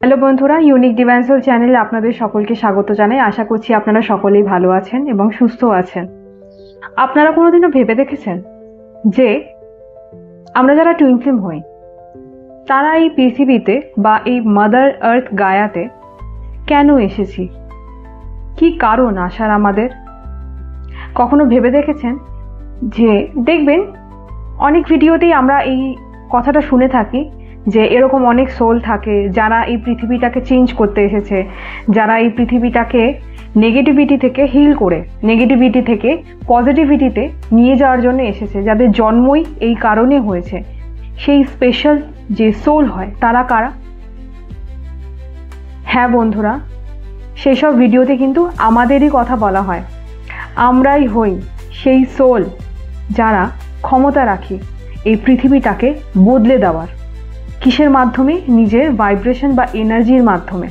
Hello বন্ধুরা, unique divine soul চ্যানেলে আপনাদের সকলকে স্বাগত জানাই। আশা করছি আপনারা সকলেই ভালো আছেন এবং সুস্থ আছেন। আপনারা কোনোদিনও ভেবে দেখেছেন যে আমরা যারা টুইন ফ্লেম হই তারা এই পৃথিবীতে বা এই মাদার আর্থ গায়াতে কেন এসেছি, কি কারণ আসার আমাদের? কখনো ভেবে দেখেছেন যে দেখবেন অনেক ভিডিওতেই আমরা এই কথাটা শুনে থাকি যে এরকম অনেক সোল থাকে যারা এই পৃথিবীটাকে চেঞ্জ করতে এসেছে, যারা এই পৃথিবীটাকে নেগেটিভিটি থেকে হিল করে নেগেটিভিটি থেকে পজিটিভিটিতে নিয়ে যাওয়ার জন্য এসেছে, যাদের জন্মই এই কারণে হয়েছে। সেই স্পেশাল যে সোল হয় তারা কারা? হ্যাঁ বন্ধুরা, সেসব ভিডিওতে কিন্তু আমাদেরই কথা বলা হয়। আমরাই হই সেই সোল যারা ক্ষমতা রাখি এই পৃথিবীটাকে বদলে দেওয়ার। কিসের মাধ্যমে? নিজের ভাইব্রেশন বা এনার্জির মাধ্যমে।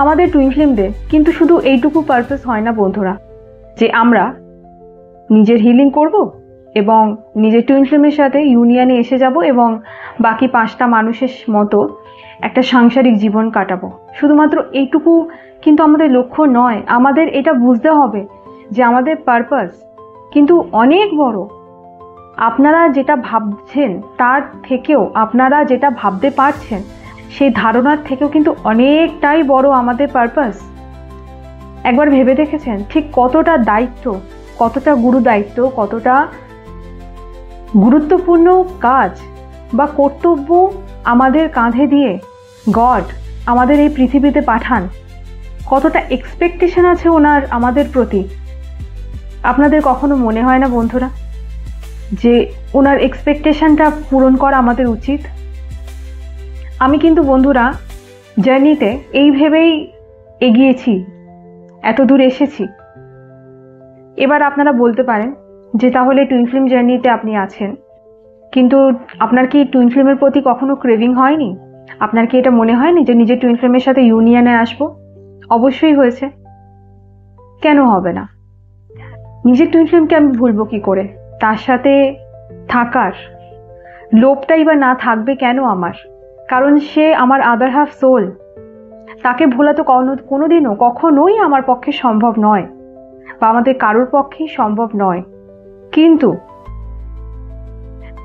আমাদের টুইন ফ্লেমদের কিন্তু শুধু এইটুকু পারপাস হয় না বন্ধুরা যে আমরা নিজের হিলিং করব এবং নিজের টুইন ফ্লেমের সাথে ইউনিয়নে এসে যাব এবং বাকি 5টা মানুষের মতো একটা সাংসারিক জীবন কাটাবো। শুধুমাত্র এইটুকু কিন্তু আমাদের লক্ষ্য নয়। আমাদের এটা বুঝতে হবে যে আমাদের পারপাস কিন্তু অনেক বড়। আপনারা যেটা ভাবছেন তার থেকেও, আপনারা যেটা ভাবতে পারছেন সেই ধারণার থেকেও কিন্তু অনেকটাই বড় আমাদের পারপাস। একবার ভেবে দেখেছেন ঠিক কতটা দায়িত্ব, কতটা গুরু দায়িত্ব, কতটা গুরুত্বপূর্ণ কাজ বা কর্তব্য আমাদের কাঁধে দিয়ে গড আমাদের এই পৃথিবীতে পাঠান? কতটা এক্সপেকটেশন আছে ওনার আমাদের প্রতি। আপনাদের কখনো মনে হয় না বন্ধুরা যে ওনার এক্সপেকটেশনটা পূরণ করা আমাদের উচিত? আমি কিন্তু বন্ধুরা জার্নিতে এই ভেবেই এগিয়েছি, এত দূর এসেছি। এবার আপনারা বলতে পারেন যে তাহলে টুইন ফ্লেম জার্নিতে আপনি আছেন, কিন্তু আপনার কি টুইন ফ্লেমের প্রতি কখনো ক্রেভিং হয়নি? আপনার কি এটা মনে হয়নি যে নিজের টুইন ফ্লেমের সাথে ইউনিয়নে আসবো? অবশ্যই হয়েছে, কেন হবে না? নিজের টুইন ফ্লেমকে আমি ভুলবো কি করে? তার সাথে থাকার লোভটাই বা না থাকবে কেন আমার? কারণ সে আমার আদার হাফ সোল। তাকে ভোলা তো কোনোদিনও কখনোই আমার পক্ষে সম্ভব নয় বা আমাদের কারোর পক্ষেই সম্ভব নয়। কিন্তু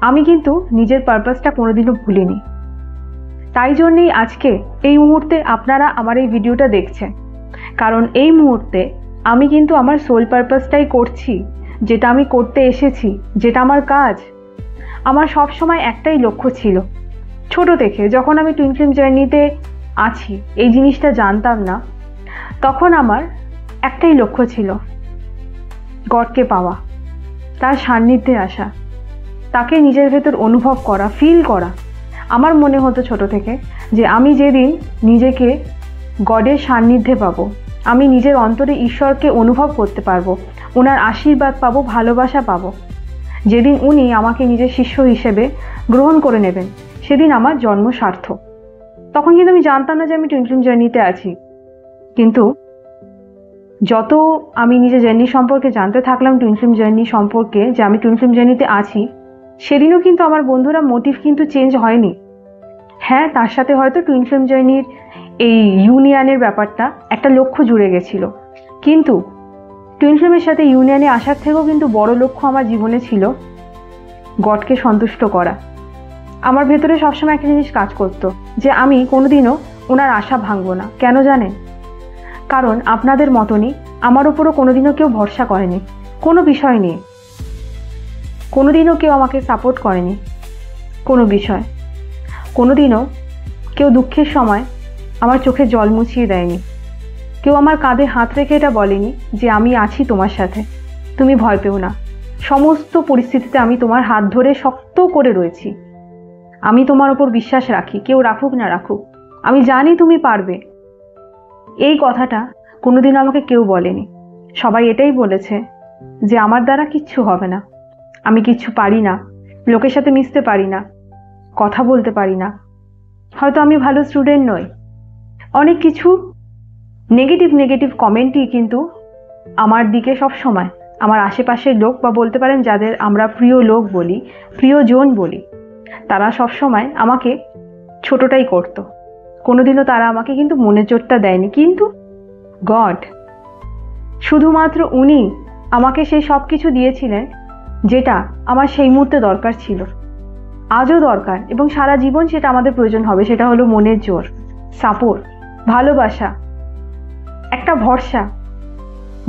আমি কিন্তু নিজের পারপাসটা কোনোদিনও ভুলিনি। তাই জন্যেই আজকে এই মুহূর্তে আপনারা আমার এই ভিডিওটা দেখছেন, কারণ এই মুহূর্তে আমি কিন্তু আমার সোল পারপাসটাই করছি, যেটা আমি করতে এসেছি, যেটা আমার কাজ। আমার সব সময় একটাই লক্ষ্য ছিল, ছোট থেকে যখন আমি টুইন ফ্লেম জার্নিতে আছি, এই জিনিসটা জানতাম না, তখন আমার একটাই লক্ষ্য ছিল, গডকে পাওয়া, তার সান্নিধ্যে আসা, তাকে নিজের ভেতর অনুভব করা, ফিল করা। আমার মনে হতো ছোট থেকে যে আমি যেদিন নিজেকে গডের সান্নিধ্যে পাবো, আমি নিজের অন্তরে ঈশ্বরকে অনুভব করতে পারবো, ওনার আশীর্বাদ পাবো, ভালোবাসা পাবো, যেদিন উনি আমাকে নিজের শিষ্য হিসেবে গ্রহণ করে নেবেন, সেদিন আমার জন্ম সার্থক। তখন কিন্তু আমি জানতাম না যে আমি টুইন ফ্লেম জার্নিতে আছি। কিন্তু যত আমি নিজের জার্নি সম্পর্কে জানতে থাকলাম, টুইন ফ্লেম জার্নি সম্পর্কে, যে আমি টুইন ফ্লেম জার্নিতে আছি, সেদিনও কিন্তু আমার বন্ধুরা মোটিভ কিন্তু চেঞ্জ হয়নি। হ্যাঁ, তার সাথে হয়তো টুইন ফ্লেম জার্নির এই ইউনিয়নের ব্যাপারটা একটা লক্ষ্য জুড়ে গেছিল, কিন্তু টুইন ফ্লেমের সাথে ইউনিয়নে আসার থেকেও কিন্তু বড় লক্ষ্য আমার জীবনে ছিল গডকে সন্তুষ্ট করা। আমার ভেতরে সবসময় একটা জিনিস কাজ করতো যে আমি কোনোদিনও ওনার আশা ভাঙবো না। কেন জানেন? কারণ আপনাদের মতনই আমার উপরও কোনোদিনও কেউ ভরসা করেনি কোনো বিষয় নিয়ে, কোনোদিনও কেউ আমাকে সাপোর্ট করেনি কোনো বিষয়, কোনোদিনও কেউ দুঃখের সময় আমার চোখে জল মুছিয়ে দেয়নি, কেউ আমার কাঁধে হাত রেখে এটা বলেনি যে আমি আছি তোমার সাথে, তুমি ভয় পেও না, সমস্ত পরিস্থিতিতে আমি তোমার হাত ধরে শক্ত করে রয়েছি, আমি তোমার উপর বিশ্বাস রাখি, কেউ রাখুক না রাখুক, আমি জানি তুমি পারবে। এই কথাটা কোনোদিন আমাকে কেউ বলেনি। সবাই এটাই বলেছে যে আমার দ্বারা কিচ্ছু হবে না, আমি কিচ্ছু পারি না, লোকের সাথে মিশতে পারি না, কথা বলতে পারি না, হয়তো আমি ভালো স্টুডেন্ট নই। অনেক কিছু নেগেটিভ নেগেটিভ কমেন্টই কিন্তু আমার দিকে সব সময় আমার আশেপাশের লোক, বা বলতে পারেন যাদের আমরা প্রিয় লোক বলি, প্রিয়জন বলি, তারা সব সময় আমাকে ছোটটাই করতো। কোনোদিনও তারা আমাকে কিন্তু মনের জোরটা দেয়নি, কিন্তু গড শুধুমাত্র উনি আমাকে সেই সব কিছু দিয়েছিলেন যেটা আমার সেই মুহূর্তে দরকার ছিল, আজও দরকার, এবং সারা জীবন সেটা আমাদের প্রয়োজন হবে। সেটা হলো মনের জোর, সাপোর্ট, ভালোবাসা, একটা ভরসা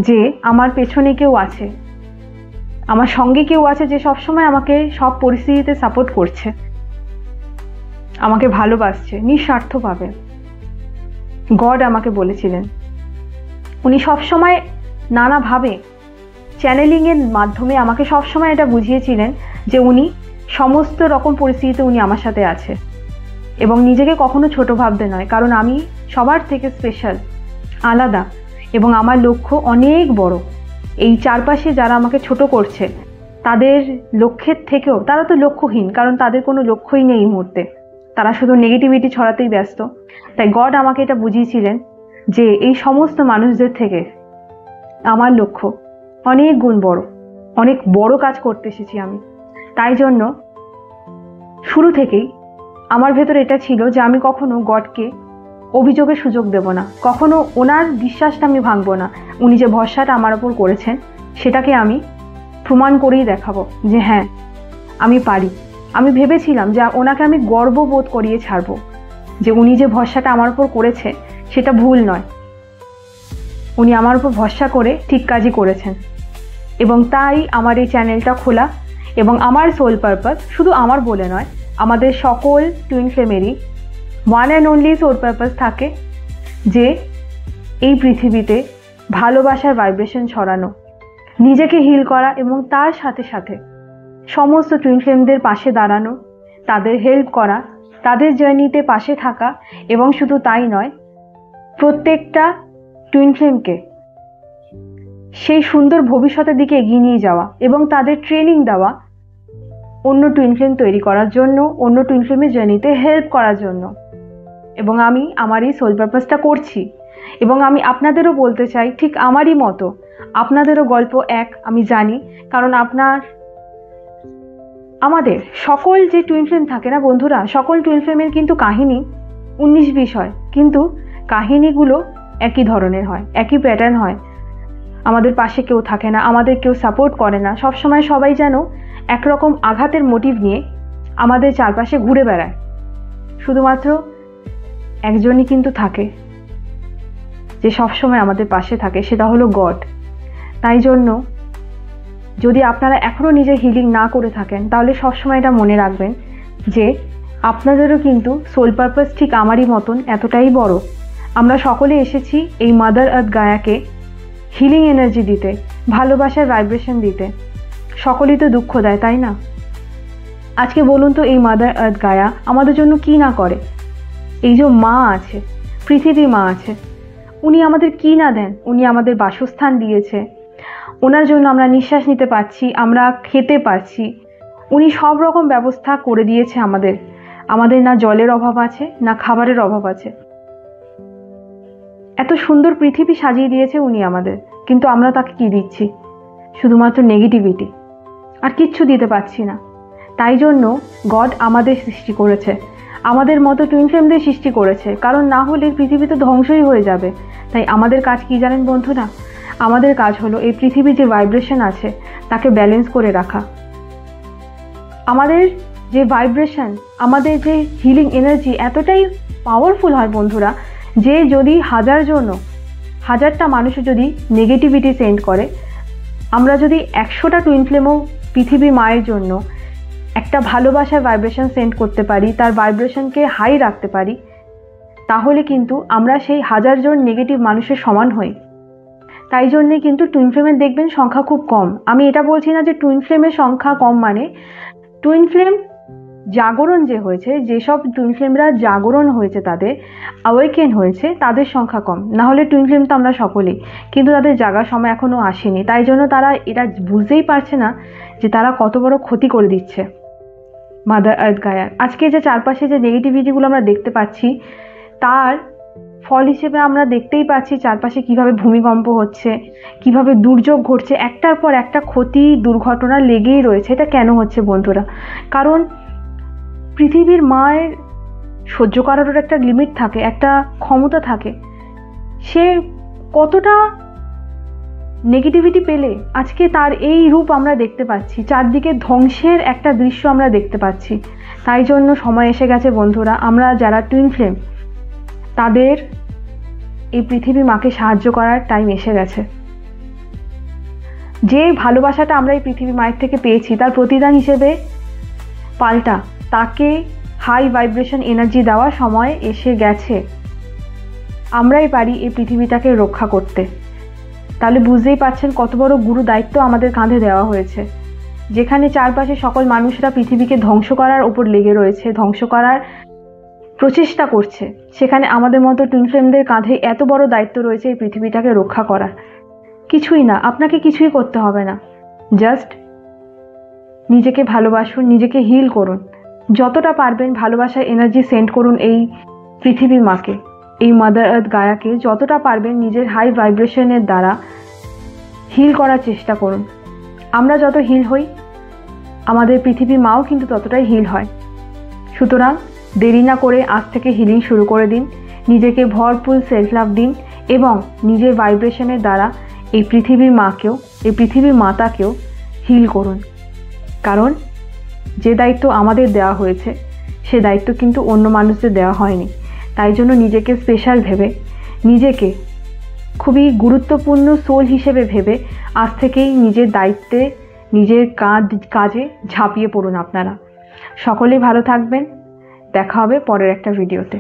যে আমার পেছনে কেউ আছে, আমার সঙ্গে কেউ আছে যে সবসময় আমাকে সব পরিস্থিতিতে সাপোর্ট করছে, আমাকে ভালোবাসছে নিঃস্বার্থভাবে। গড আমাকে বলেছিলেন, উনি সবসময় নানাভাবে চ্যানেলিংয়ের মাধ্যমে আমাকে সবসময় এটা বুঝিয়েছিলেন যে উনি সমস্ত রকম পরিস্থিতিতে উনি আমার সাথে আছে, এবং নিজেকে কখনো ছোট ভাবতে নয়, কারণ আমি সবার থেকে স্পেশাল, আলাদা, এবং আমার লক্ষ্য অনেক বড়। এই চারপাশে যারা আমাকে ছোট করছে তাদের লক্ষ্যের থেকেও তারা তো লক্ষ্যহীন, কারণ তাদের কোনো লক্ষ্যই নেই এই মুহূর্তে, তারা শুধু নেগেটিভিটি ছড়াতেই ব্যস্ত। তাই গড আমাকে এটা বুঝিয়েছিলেন যে এই সমস্ত মানুষদের থেকে আমার লক্ষ্য অনেক গুণ বড়, অনেক বড় কাজ করতে এসেছি আমি। তাই জন্য শুরু থেকেই আমার ভেতর এটা ছিল যে আমি কখনো গডকে অভিযোগের সুযোগ দেব না, কখনো ওনার বিশ্বাসটা আমি ভাঙবো না। উনি যে ভরসাটা আমার ওপর করেছেন সেটাকে আমি প্রমাণ করেই দেখাবো যে হ্যাঁ আমি পারি। আমি ভেবেছিলাম যে ওনাকে আমি গর্ববোধ করিয়ে ছাড়বো, যে উনি যে ভরসাটা আমার উপর করেছে সেটা ভুল নয়, উনি আমার উপর ভরসা করে ঠিক কাজই করেছেন। এবং তাই আমার এই চ্যানেলটা খোলা, এবং আমার সোল পারপাস শুধু আমার বলে নয়, আমাদের সকল টুইন ফ্লেমেরই one and only sole purpose থাকে, যে এই পৃথিবীতে ভালোবাসার ভাইব্রেশন ছড়ানো, নিজেকে হিল করা, এবং তার সাথে সাথে সমস্ত টুইন ফ্লেমদের পাশে দাঁড়ানো, তাদের হেল্প করা, তাদের জার্নিতে পাশে থাকা, এবং শুধু তাই নয়, প্রত্যেকটা টুইন ফ্লেমকে সেই সুন্দর ভবিষ্যতের দিকে এগিয়ে নিয়ে যাওয়া, এবং তাদের ট্রেনিং দেওয়া অন্য টুইন ফ্লেম তৈরি করার জন্য, অন্য টুইন ফ্লেমের জার্নিতে হেল্প করার জন্য। এবং আমি আমার এই সোল পারপাসটা করছি, এবং আমি আপনাদেরও বলতে চাই ঠিক আমারই মতো আপনাদেরও গল্প এক, আমি জানি, কারণ আমাদের সকল যে টুইন ফ্লেম থাকে না বন্ধুরা, সকল টুইন ফ্লেমের কিন্তু কাহিনী 19-20 হয়, কিন্তু কাহিনীগুলো একই ধরনের হয়, একই প্যাটার্ন হয়। আমাদের পাশে কেউ থাকে না, আমাদের কেউ সাপোর্ট করে না, সবসময় সবাই যেন একরকম আঘাতের মোটিভ নিয়ে আমাদের চারপাশে ঘুরে বেড়ায়। শুধুমাত্র একজনই কিন্তু থাকে যে সবসময় আমাদের পাশে থাকে, সেটা হলো গড। তাই জন্য যদি আপনারা এখনও নিজের হিলিং না করে থাকেন তাহলে সবসময় এটা মনে রাখবেন যে আপনাদেরও কিন্তু সোল পারপাস ঠিক আমারই মতন এতটাই বড়। আমরা সকলে এসেছি এই মাদার আর্থ গায়াকে হিলিং এনার্জি দিতে, ভালোবাসার ভাইব্রেশন দিতে। সকলেই তো দুঃখ দেয়, তাই না? আজকে বলুন তো এই মাদার আর্থ গায়া আমাদের জন্য কি না করে। এই যে মা আছে, পৃথিবী মা আছে, উনি আমাদের কি না দেন। উনি আমাদের বাসস্থান দিয়েছে, ওনার জন্য আমরা নিঃশ্বাস নিতে পারছি, আমরা খেতে পারছি, উনি সব রকম ব্যবস্থা করে দিয়েছে আমাদের। আমাদের না জলের অভাব আছে, না খাবারের অভাব আছে। এত সুন্দর পৃথিবী সাজিয়ে দিয়েছে উনি আমাদের, কিন্তু আমরা তাকে কি দিচ্ছি? শুধুমাত্র নেগেটিভিটি, আর কিচ্ছু দিতে পারছি না। তাই জন্য গড আমাদের সৃষ্টি করেছে, আমাদের মতো টুইন ফ্লেমদের সৃষ্টি করেছে, কারণ না হলে পৃথিবী তো ধ্বংসই হয়ে যাবে। তাই আমাদের কাজ কি জানেন বন্ধুরা? আমাদের কাজ হলো এই পৃথিবীর যে ভাইব্রেশন আছে তাকে ব্যালেন্স করে রাখা। আমাদের যে ভাইব্রেশন, আমাদের যে হিলিং এনার্জি এতটাই পাওয়ারফুল হয় বন্ধুরা, যে যদি হাজারটা মানুষ যদি নেগেটিভিটি সেন্ড করে, আমরা যদি 100টা টুইন ফ্লেমও পৃথিবী মায়ের জন্য একটা ভালোবাসার ভাইব্রেশন সেন্ড করতে পারি, তার ভাইব্রেশনকে হাই রাখতে পারি, তাহলে কিন্তু আমরা সেই 1000 জন নেগেটিভ মানুষের সমান হই। তাই জন্যে কিন্তু টুইন ফ্লেমের দেখবেন সংখ্যা খুব কম। আমি এটা বলছি না যে টুইন ফ্লেমের সংখ্যা কম মানে টুইন ফ্লেম জাগরণ যে হয়েছে, যেসব টুইন ফ্লেমরা জাগরণ হয়েছে, তাদের অ্যাওয়েকেন হয়েছে, তাদের সংখ্যা কম। না হলে টুইন ফ্লেম তো আমরা সকলেই, কিন্তু তাদের জাগার সময় এখনও আসেনি। তাই জন্য তারা এটা বুঝতেই পারছে না যে তারা কত বড় ক্ষতি করে দিচ্ছে মাদার আর্থ গায়ার। আজকে যে চারপাশে যে নেগেটিভিটিগুলো আমরা দেখতে পাচ্ছি, তার ফল হিসেবে আমরা দেখতেই পাচ্ছি চারপাশে কিভাবে ভূমিকম্প হচ্ছে, কিভাবে দুর্যোগ ঘটছে, একটার পর একটা ক্ষতি দুর্ঘটনা লেগেই রয়েছে। এটা কেন হচ্ছে বন্ধুরা? কারণ পৃথিবীর মায়ের সহ্য করারও একটা লিমিট থাকে, একটা ক্ষমতা থাকে। সে কতটা নেগেটিভিটি পেলে আজকে তার এই রূপ আমরা দেখতে পাচ্ছি, চারদিকে ধ্বংসের একটা দৃশ্য আমরা দেখতে পাচ্ছি। তাই জন্য সময় এসে গেছে বন্ধুরা, আমরা যারা টুইন ফ্লেম তাদের এই পৃথিবী মাকে সাহায্য করার টাইম এসে গেছে। যে ভালোবাসাটা আমরা এই পৃথিবী মায়ের থেকে পেয়েছি তার প্রতিদান হিসেবে পাল্টা তাকে হাই ভাইব্রেশন এনার্জি দেওয়ার সময় এসে গেছে। আমরাই পারি এই পৃথিবীটাকে রক্ষা করতে। তাহলে বুঝতেই পারছেন কত বড় গুরু দায়িত্ব আমাদের কাঁধে দেওয়া হয়েছে। যেখানে চারপাশে সকল মানুষরা পৃথিবীকে ধ্বংস করার ওপর লেগে রয়েছে, ধ্বংস করার প্রচেষ্টা করছে, সেখানে আমাদের মতো টুইন ফ্লেমদের কাঁধে এত বড় দায়িত্ব রয়েছে এই পৃথিবীটাকে রক্ষা করার। কিছুই না, আপনাকে কিছুই করতে হবে না, জাস্ট নিজেকে ভালোবাসুন, নিজেকে হিল করুন। যতটা পারবেন ভালোবাসার এনার্জি সেন্ড করুন এই পৃথিবীর মাকে, এই মাদার আর্থ গায়াকে যতটা পারবেন নিজের হাই ভাইব্রেশনের দ্বারা হিল করার চেষ্টা করুন। আমরা যত হিল হই আমাদের পৃথিবীর মাও কিন্তু ততটাই হিল হয়। সুতরাং দেরি না করে আজ থেকে হিলিং শুরু করে দিন, নিজেকে ভরপুর সেলফ লাভ দিন এবং নিজের ভাইব্রেশনের দ্বারা এই পৃথিবীর মাকেও, এই পৃথিবীর মাতাকেও হিল করুন। কারণ যে দায়িত্ব আমাদের দেওয়া হয়েছে সে দায়িত্ব কিন্তু অন্য মানুষদের দেওয়া হয়নি। তাই জন্য নিজেকে স্পেশাল ভেবে, নিজেকে খুবই গুরুত্বপূর্ণ সোল হিসেবে ভেবে আজ থেকেই নিজের দায়িত্বে, নিজের কাজে ঝাঁপিয়ে পড়ুন আপনারা। সকলেই ভালো থাকবেন, দেখা হবে পরের একটা ভিডিওতে।